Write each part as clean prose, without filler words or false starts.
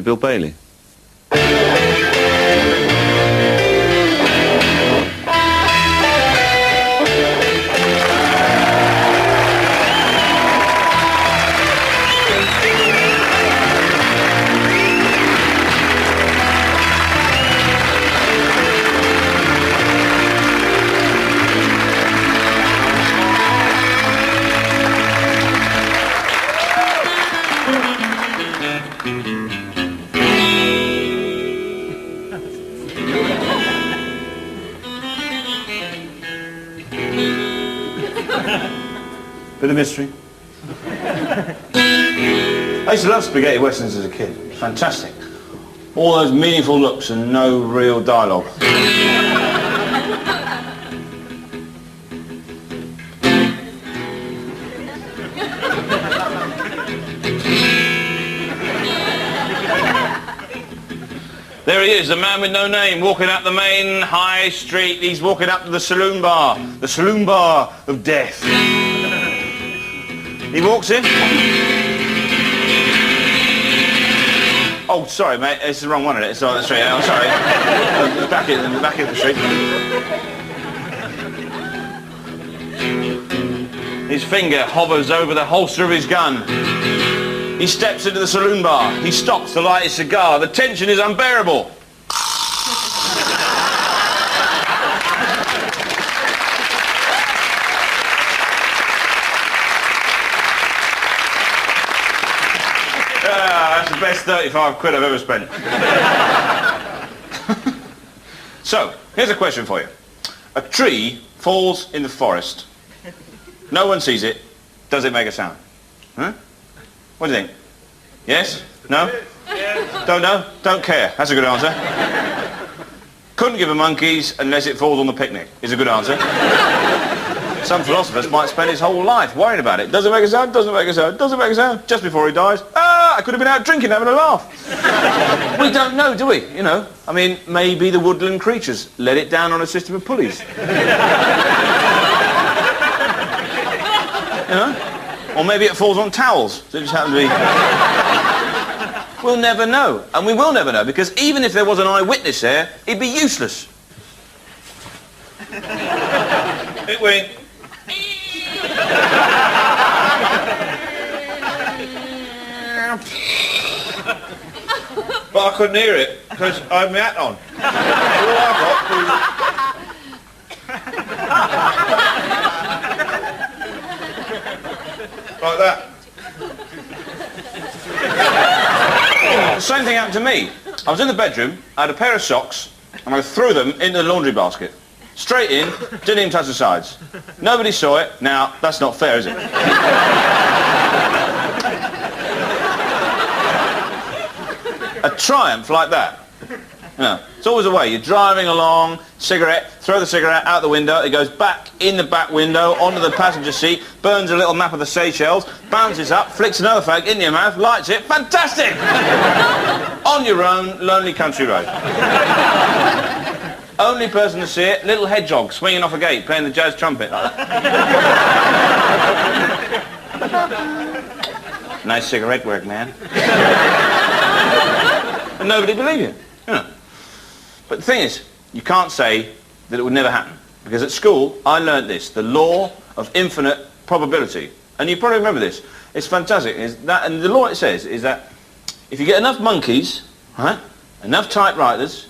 Bill Bailey. Bit of mystery. I used to love spaghetti westerns as a kid. Fantastic. All those meaningful looks and no real dialogue. There he is, the man with no name, walking up the main high street. He's walking up to the saloon bar of death. He walks in. Oh, sorry, mate, it's the wrong one, isn't it? It's on the street. I'm sorry. Back in the street. His finger hovers over the holster of his gun. He steps into the saloon bar. He stops to light his cigar. The tension is unbearable. That's the best 35 quid I've ever spent. So, here's a question for you. A tree falls in the forest. No one sees it. Does it make a sound? Huh? What do you think? Yes? No? Yeah. Don't know? Don't care. That's a good answer. Couldn't give a monkeys unless it falls on the picnic is a good answer. Some philosophers might spend his whole life worrying about it. Does it make a sound? Doesn't make a sound? Doesn't make a sound? Just before he dies, I could have been out drinking, having a laugh. We don't know, do we? You know, I mean, maybe the woodland creatures let it down on a system of pulleys. You know? Or maybe it falls on towels. So it just happens to be... We'll never know. And we will never know, because even if there was an eyewitness there, it'd be useless. It went... But I couldn't hear it, because I had my hat on. All I got was... like that. The same thing happened to me. I was in the bedroom, I had a pair of socks, and I threw them into the laundry basket. Straight in, didn't even touch the sides. Nobody saw it. Now, that's not fair, is it? A triumph like that. You know, it's always a way. You're driving along, cigarette, throw the cigarette out the window, it goes back in the back window, onto the passenger seat, burns a little map of the Seychelles, bounces up, flicks another fag in your mouth, lights it, fantastic! On your own, lonely country road. Only person to see it, little hedgehog swinging off a gate, playing the jazz trumpet. Nice cigarette work, man. And nobody believed you. You know. But the thing is, you can't say that it would never happen. Because at school, I learnt this, the law of infinite probability. And you probably remember this. It's fantastic. And the law it says is that if you get enough monkeys, right, enough typewriters,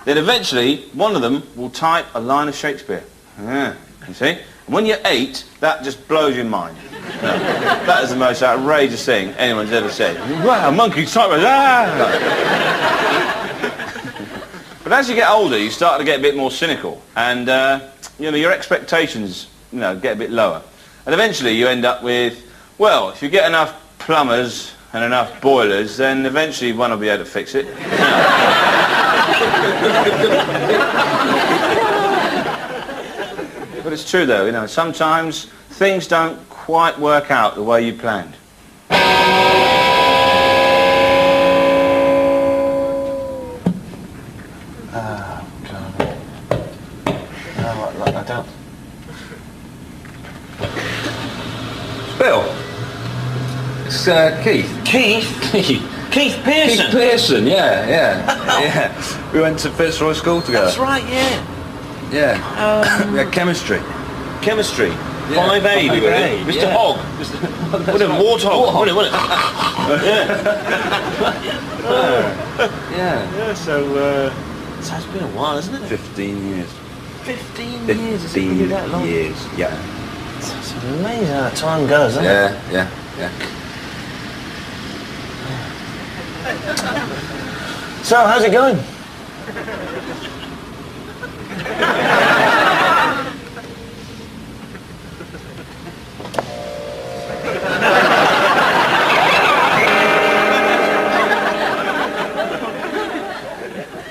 then eventually one of them will type a line of Shakespeare. Yeah, you see? And when you're 8, that just blows your mind. You know, that is the most outrageous thing anyone's ever said. Wow, monkeys typewriters, But as you get older, you start to get a bit more cynical, and you know, your expectations, you know, get a bit lower. And eventually you end up with, well, if you get enough plumbers and enough boilers, then eventually one will be able to fix it. But it's true though, you know, sometimes things don't quite work out the way you planned. Oh, God. No, I don't. Bill, it's Keith. Keith? Keith Pearson. Keith Pearson, yeah. We went to Fitzroy School together. That's right, yeah. Yeah. We had chemistry. Chemistry. Yeah. 5A, we were in. Mr. Yeah. Hogg. What a warthog. Wasn't it? Yeah. So it's been a while, hasn't it? 15 years. 15 years. Has it been that long? years, yeah. It's amazing how time goes, isn't it? Yeah. So, how's it going?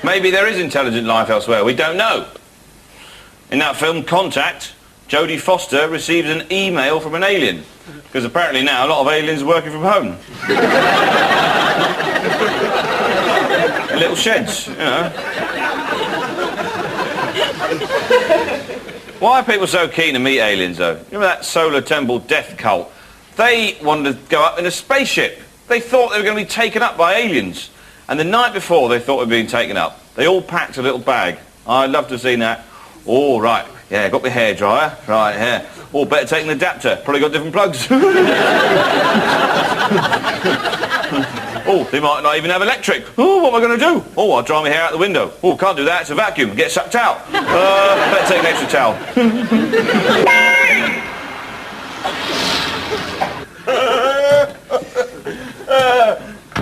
Maybe there is intelligent life elsewhere, we don't know. In that film Contact, Jodie Foster receives an email from an alien, because apparently now a lot of aliens are working from home. In little sheds, you know. Why are people so keen to meet aliens, though? Remember that Solar Temple death cult? They wanted to go up in a spaceship. They thought they were going to be taken up by aliens. And the night before they thought they were being taken up, they all packed a little bag. I'd love to have seen that. Oh, right. Yeah, got my hairdryer. Right, yeah. Oh, better take an adapter. Probably got different plugs. Oh, they might not even have electric. Oh, what am I going to do? Oh, I'll dry my hair out the window. Oh, can't do that. It's a vacuum. Get sucked out. Better take an extra towel.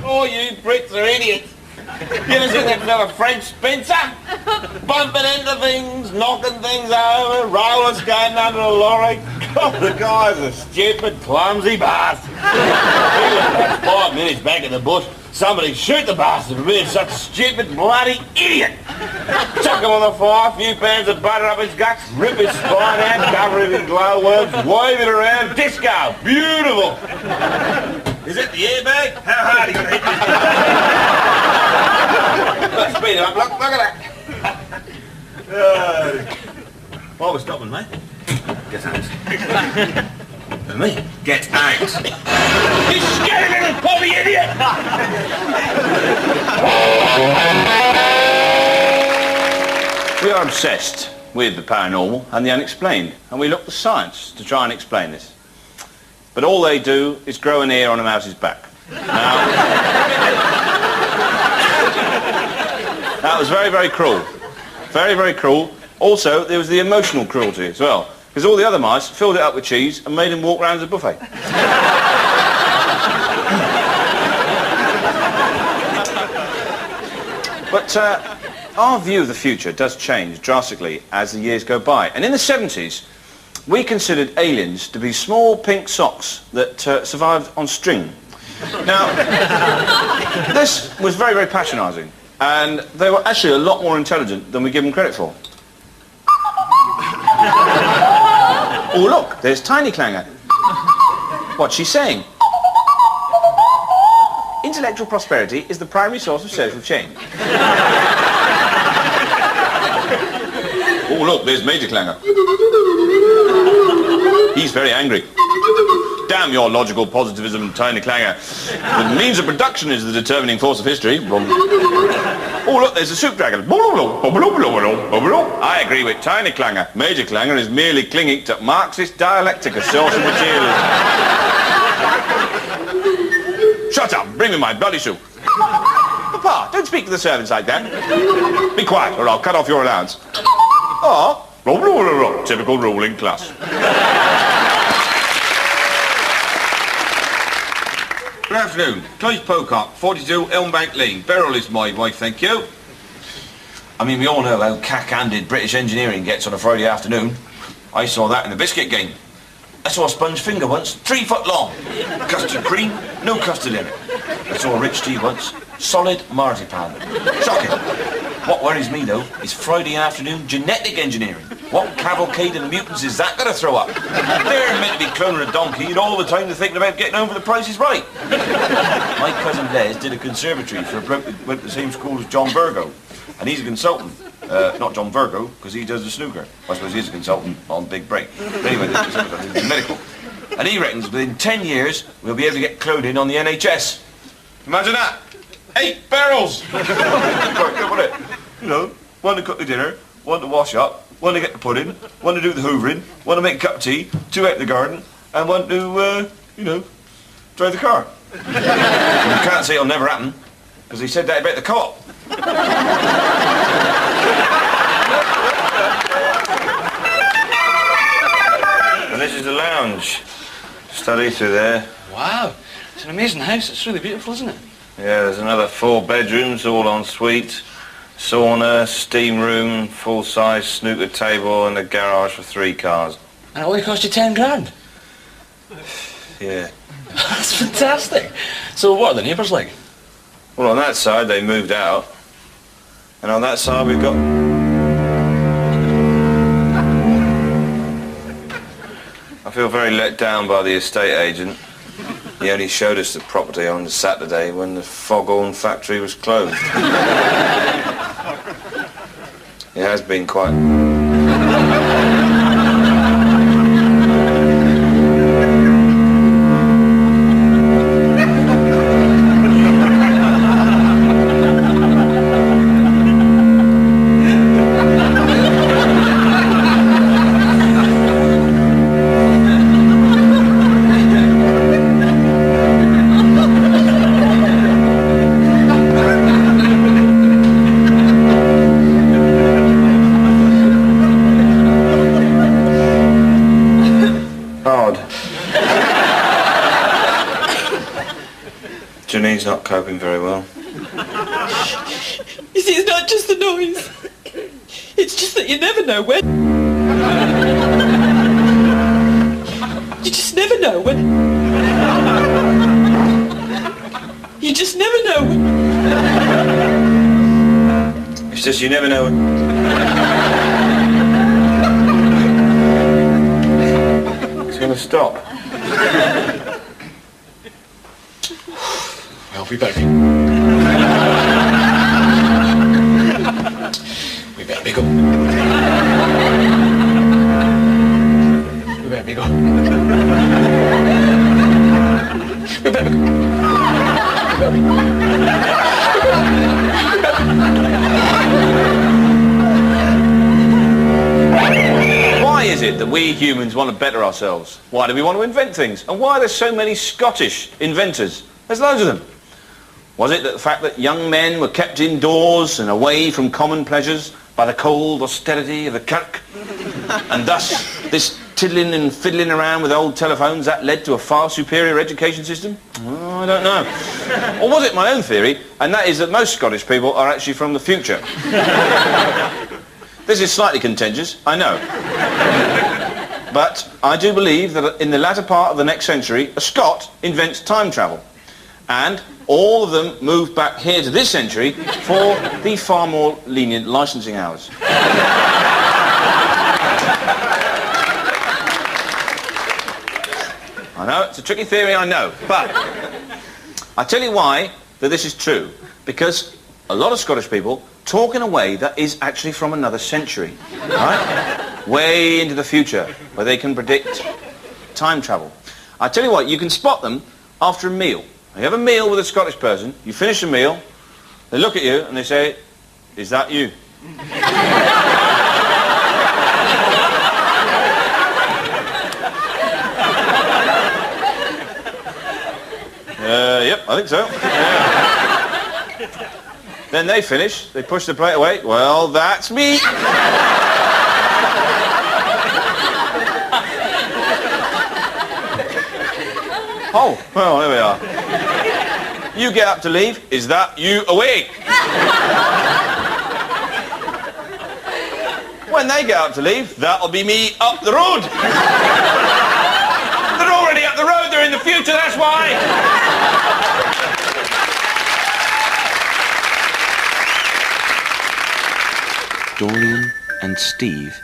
Oh, you Brits are idiots. You ever seen that fella Fred Spencer? Bumping into things, knocking things over, roller skating under a lorry. God, the guy's a stupid, clumsy bastard. He was about 5 minutes back in the bush. Somebody shoot the bastard for being such a stupid, bloody idiot. Chuck him on the fire, a few pounds of butter up his guts, rip his spine out, cover it in glowworms, wave it around, disco. Beautiful. Is it the airbag? How hard are you going to hit me? Look, speed him up, look at that. Why we're stopping, mate? Get out. And me? Get out. You scared little poppy idiot! We are obsessed with the paranormal and the unexplained, and we look to science to try and explain this. But all they do is grow an ear on a mouse's back. Now, that was very, very cruel. Very, very cruel. Also, there was the emotional cruelty as well, because all the other mice filled it up with cheese and made him walk round the buffet. But our view of the future does change drastically as the years go by. And in the 70s, we considered aliens to be small pink socks that survived on string. Now, this was very, very patronising, and they were actually a lot more intelligent than we give them credit for. Oh, look, there's Tiny Clanger. What's she saying? Intellectual prosperity is the primary source of social change. Oh, look, there's Major Clanger. He's very angry. Damn your logical positivism, Tiny Clanger. The means of production is the determining force of history. Oh, look, there's a soup dragon. I agree with Tiny Clanger. Major Clanger is merely clinging to Marxist dialectic as source of materialism. Shut up! Bring me my bloody soup. Papa, don't speak to the servants like that. Be quiet, or I'll cut off your allowance. Oh, typical ruling class. Good afternoon. Clive Pocock, 42 Elmbank Lane. Beryl is my wife, thank you. I mean, we all know how cack-handed British engineering gets on a Friday afternoon. I saw that in the biscuit game. I saw a sponge finger once, 3 foot long. Custard cream, no custard in it. I saw a rich tea once, solid marzipan. Shocking. What worries me, though, is Friday afternoon genetic engineering. What cavalcade of mutants is that going to throw up? They're meant to be cloning a donkey and all the time they're thinking about getting over the Price is Right. My cousin Les did a conservatory for a bloke that went to the same school as John Virgo. And he's a consultant. Not John Virgo, because he does the snooker. I suppose he's a consultant on Big Break. But anyway, this is medical. And he reckons within 10 years, we'll be able to get cloning on the NHS. Imagine that. 8 barrels! You know, one to cook the dinner, one to wash up, one to get the pudding, one to do the hoovering, one to make a cup of tea, 2 out in the garden, and one to, drive the car. And you can't say it'll never happen, because he said that about the co-op. And this is the lounge. Study through there. Wow, it's an amazing house. It's really beautiful, isn't it? Yeah, there's another 4 bedrooms, all en suite. Sauna, steam room, full-size snooker table, and a garage for 3 cars. And it only cost you 10 grand. Yeah. That's fantastic. So what are the neighbours like? Well, on that side, they moved out. And on that side, we've got... I feel very let down by the estate agent. He only showed us the property on the Saturday when the foghorn factory was closed. It has been quite... Janine's not coping very well. You see, it's not just the noise. It's just that you never know when. You just never know when. You just never know when. It's just you never know when. It's going to stop. Well, we better be... We better be going. We better be going. We better be going. Why is it that we humans want to better ourselves? Why do we want to invent things? And why are there so many Scottish inventors? There's loads of them. Was it the fact that young men were kept indoors and away from common pleasures by the cold austerity of the kirk? And thus, this tiddling and fiddling around with old telephones, that led to a far superior education system? Oh, I don't know. Or was it my own theory, and that is that most Scottish people are actually from the future? This is slightly contentious, I know. But I do believe that in the latter part of the next century, a Scot invents time travel. And all of them moved back here to this century for the far more lenient licensing hours. I know, it's a tricky theory, I know, but I tell you why that this is true. Because a lot of Scottish people talk in a way that is actually from another century, right? Way into the future, where they can predict time travel. I tell you what, you can spot them after a meal. You have a meal with a Scottish person, you finish the meal, they look at you and they say, "Is that you?" Yep, I think so. Yeah. Then they finish, they push the plate away, "Well, that's me." Oh, well, there we are. You get up to leave. "Is that you awake?" When they get up to leave, "That'll be me up the road." They're already up the road. They're in the future, that's why. Dorian and Steve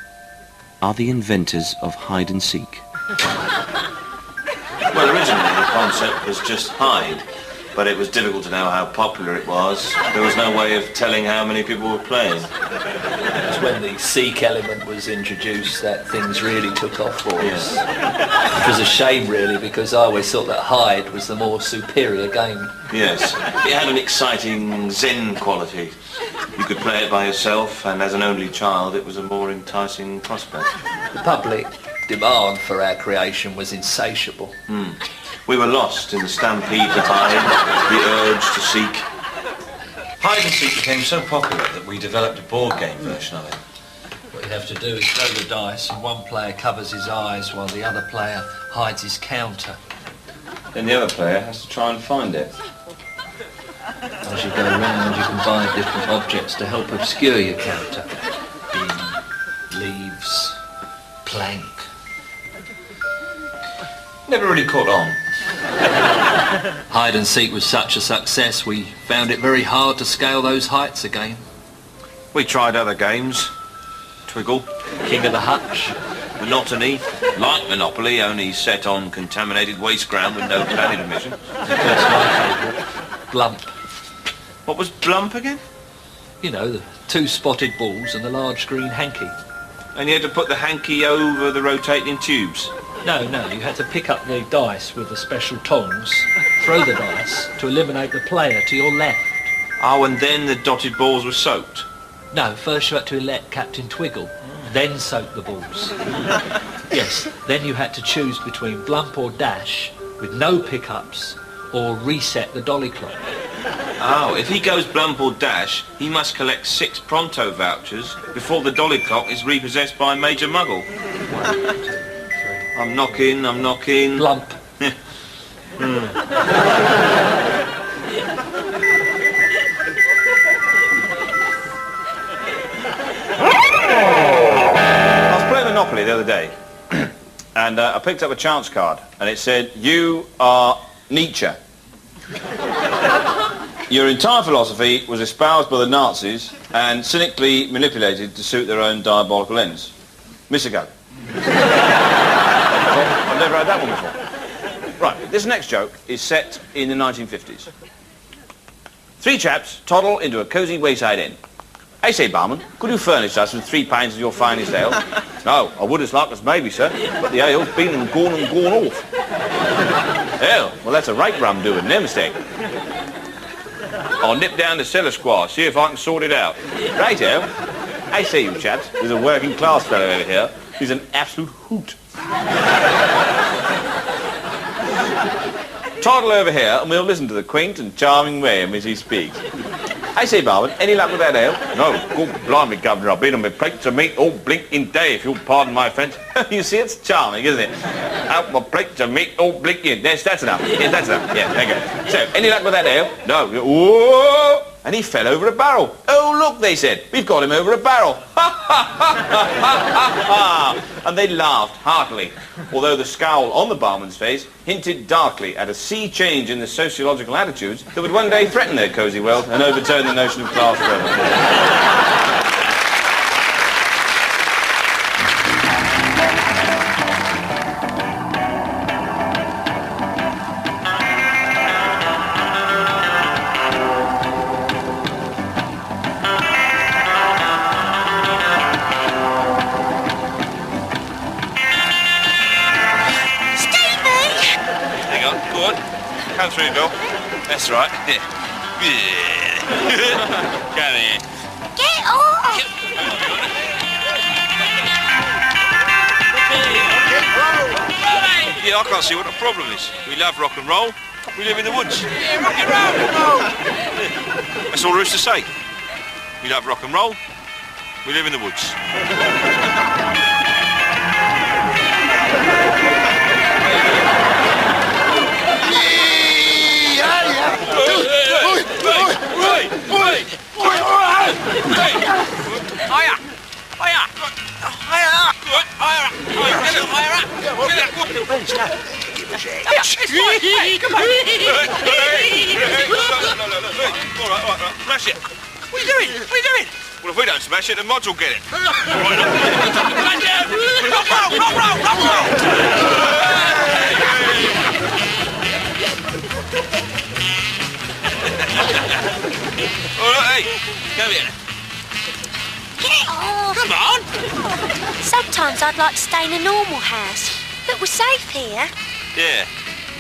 are the inventors of hide and seek. Well, originally the concept was just hide, but it was difficult to know how popular it was. There was no way of telling how many people were playing. That's when the seek element was introduced that things really took off for us. Which was a shame, really, because I always thought that hide was the more superior game. Yes. It had an exciting zen quality. You could play it by yourself, and as an only child, it was a more enticing prospect. The public demand for our creation was insatiable. We were lost in the stampede to hide, the urge to seek. Hide and seek became so popular that we developed a board game version of it. What you have to do is throw the dice, and one player covers his eyes while the other player hides his counter. Then the other player has to try and find it. As you go around, you can buy different objects to help obscure your counter. Bin, leaves, plank. Never really caught on. Hide and seek was such a success, we found it very hard to scale those heights again. We tried other games. Twiggle, King of the Hutch. Monotony, like Monopoly, only set on contaminated waste ground with no planning permission. Of course, my favourite, Blump. What was Blump again? You know, the two spotted balls and the large green hanky. And you had to put the hanky over the rotating tubes. No, you had to pick up the dice with the special tongs, throw the dice to eliminate the player to your left. Oh, and then the dotted balls were soaked. No, first you had to elect Captain Twiggle, then soak the balls. Yes, then you had to choose between Blump or Dash, with no pickups, or reset the dolly clock. Oh, if he goes Blump or Dash, he must collect 6 Pronto vouchers before the dolly clock is repossessed by Major Muggle. 1, 2, 3. I'm knocking. Blump. I was playing Monopoly the other day, and I picked up a chance card, and it said, "You are Nietzsche. Your entire philosophy was espoused by the Nazis and cynically manipulated to suit their own diabolical ends. Miss a go." I've never had that one before. Right, this next joke is set in the 1950s. 3 chaps toddle into a cosy wayside inn. "I say, barman, could you furnish us with 3 pints of your finest ale?" "No, I would as like as maybe, sir, but the ale's been and gone off." "Hell, well, that's a right rum doing, no mistake. I'll nip down to Cellar Square, see if I can sort it out." "Righto. I say, you chaps, there's a working class fellow over here. He's an absolute hoot. Toddle over here and we'll listen to the quaint and charming way in which he speaks. I say, barman, any luck with that ale?" "No, good blimey, governor, I've been on my plates of meat all blinking day, if you'll pardon my French." You see, it's charming, isn't it? "Out my plates of meat all blinking." Yes, that's enough. Yeah, that's enough. Yeah, there you go. "So, any luck with that ale?" "No." "Whoa!" And he fell over a barrel. "Oh, look," they said, "we've got him over a barrel." And they laughed heartily, although the scowl on the barman's face hinted darkly at a sea change in the sociological attitudes that would one day threaten their cosy world and overturn the notion of class forever. Come through, Bill. That's right. Yeah. Come here. Get off! Yeah, I can't see what the problem is. We love rock and roll. We live in the woods. Yeah, rock and roll! That's all there is to say. We love rock and roll. We live in the woods. Smash it. What are you doing? Well, if we don't smash it, the mods will get it. Rock roll! All right, hey, come here. Get off! sometimes I'd like to stay in a normal house. But we're safe here. Yeah.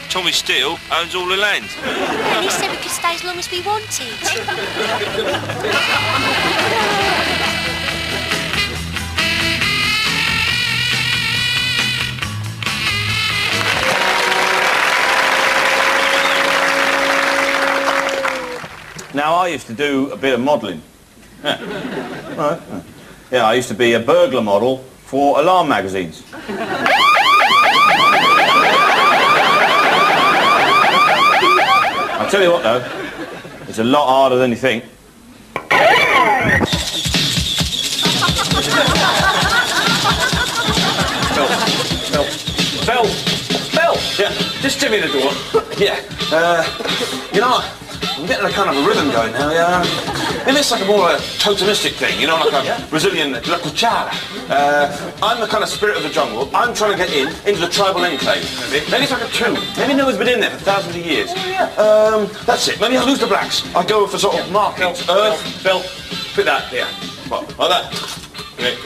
Tommy Steele owns all the land. Yeah, and he said we could stay as long as we wanted. Now, I used to do a bit of modelling. Yeah. Right. Yeah, I used to be a burglar model for alarm magazines. I'll tell you what, though, it's a lot harder than you think. Phil! Yeah. Just give me the door. Yeah. You know, I'm getting a kind of a rhythm going now, yeah. Maybe it's like a more totemistic thing, you know, like a Brazilian La Cuchara. I'm the kind of spirit of the jungle. I'm trying to get into the tribal enclave. Maybe it's like a tomb. Maybe no one's been in there for thousands of years. That's it. Maybe I'll lose the blacks. I'll go for sort of markings. Earth, Phil, put that here. What, like that? Okay.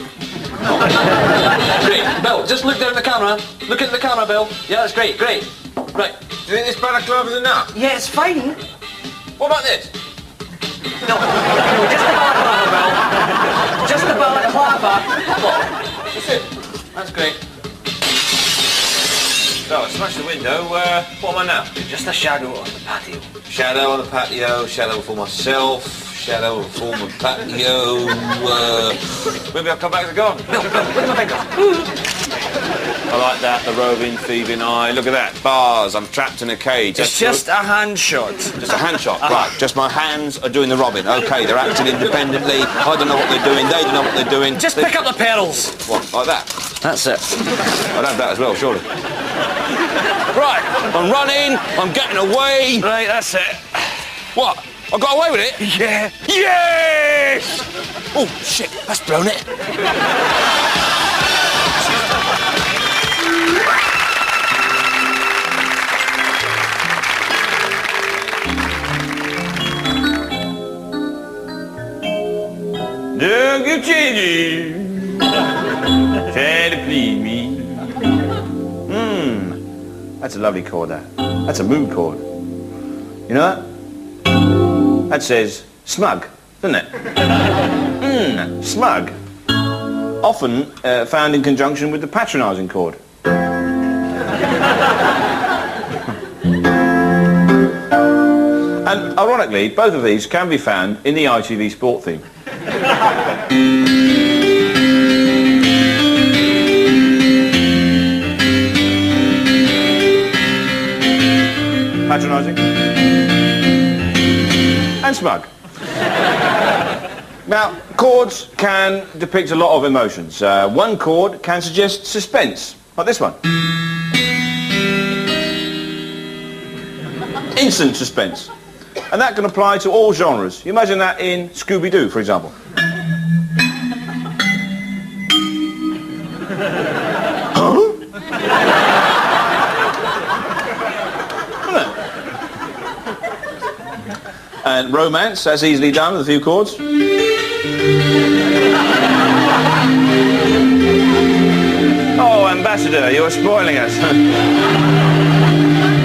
Great. Bill, just look down at the camera. Look at the camera, Bill. Yeah, that's great, great. Right. Do you think this balaclava's enough? Yeah, it's fine. What about this? No, just the balaclava, Bill. Just the balaclava. That's it. That's great. So, I smashed the window. What am I now? Just a shadow on the patio. Shadow on the patio, shadow for myself, shadow for my patio. Maybe I'll come back to the garden. Bill, where's my finger? I like that, the roving, thieving eye. Look at that, bars. I'm trapped in a cage. It's just a hand shot. Just a hand shot, right. Just my hands are doing the robbing. OK, they're acting independently. I don't know what they're doing. They don't know what they're doing. Just pick up the pearls. What, like that? That's it. I'd have that as well, surely. Right, I'm running. I'm getting away. Right, that's it. What? I got away with it? Yeah. Yes! Oh, shit, that's blown it. Don't you change try to please me. That's a lovely chord, that. That's a mood chord. You know that? That says smug, doesn't it? Smug. Often found in conjunction with the patronising chord. And ironically, both of these can be found in the ITV Sport theme. Patronising and smug. Now, chords can depict a lot of emotions. One chord can suggest suspense, like this one. Instant suspense. And that can apply to all genres. You imagine that in Scooby-Doo, for example. And romance, that's easily done with a few chords. Oh, Ambassador, you're spoiling us.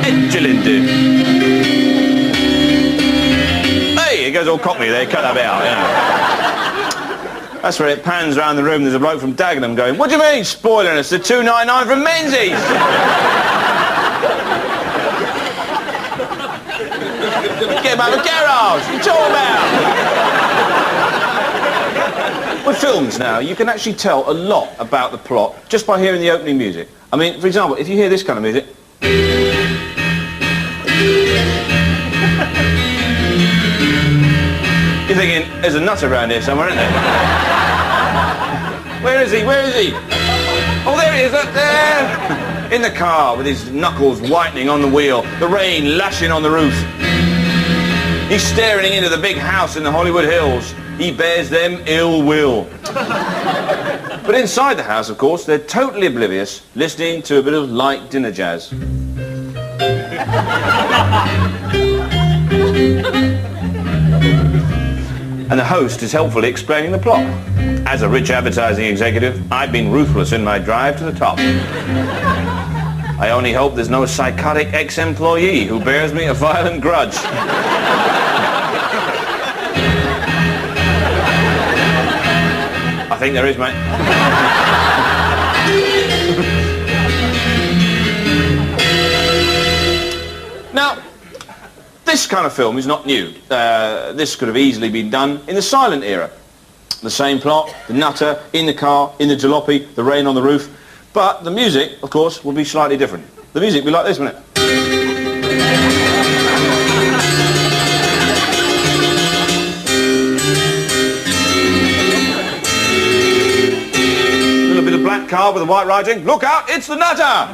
Excellent. Hey, it goes all cockney there, cut that bit out, yeah. That's where it pans around the room, there's a bloke from Dagenham going, what do you mean, spoiling us? The $2.99 from Menzies! Get him out of the garage! What are you talking about? With films now, you can actually tell a lot about the plot just by hearing the opening music. I mean, for example, if you hear this kind of music... You're thinking, there's a nut around here somewhere, isn't there? Where is he? Where is he? Oh, there he is, up there! In the car with his knuckles whitening on the wheel, the rain lashing on the roof. He's staring into the big house in the Hollywood Hills. He bears them ill will. But inside the house, of course, they're totally oblivious, listening to a bit of light dinner jazz. and the host is helpfully explaining the plot. As a rich advertising executive, I've been ruthless in my drive to the top. I only hope there's no psychotic ex-employee who bears me a violent grudge. I think there is, mate. Now, this kind of film is not new. This could have easily been done in the silent era. The same plot, the nutter, in the car, in the jalopy, the rain on the roof. But the music, of course, will be slightly different. The music will be like this, won't it? A little bit of black car with a white writing. Look out, it's the nutter!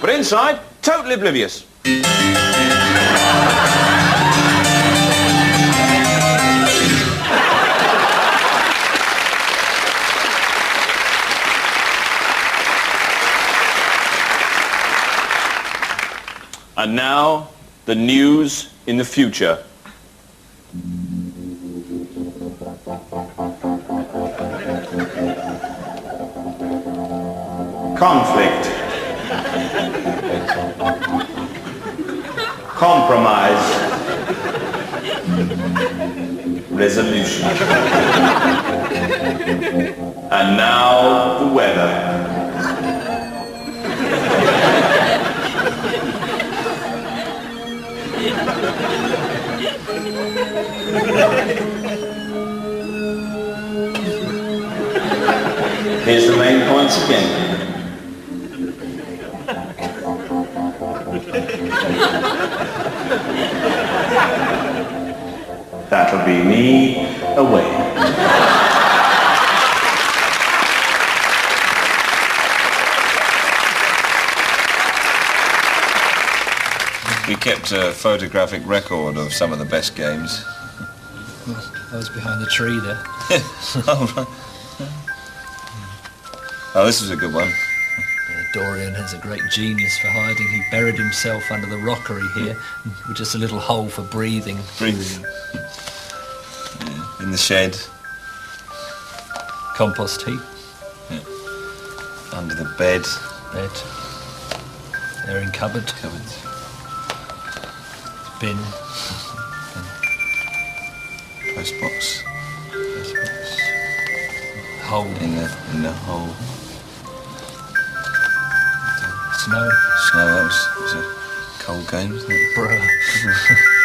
But inside, totally oblivious. And now, the news in the future. Conflict. Compromise. Resolution. And now, the weather. Here's the main points again. That'll be me away. We kept a photographic record of some of the best games. I was behind the tree there. Oh, right. Oh, this was a good one. Dorian has a great genius for hiding. He buried himself under the rockery here with just a little hole for breathing. Breathing. Yeah, in the shed. Compost heap. Yeah. Under the bed. Bed. Airing cupboard. Cupboards. Bin. Postbox. Postbox. Hole. In the hole. Snow. Snow, that was a cold game, wasn't it? Bruh.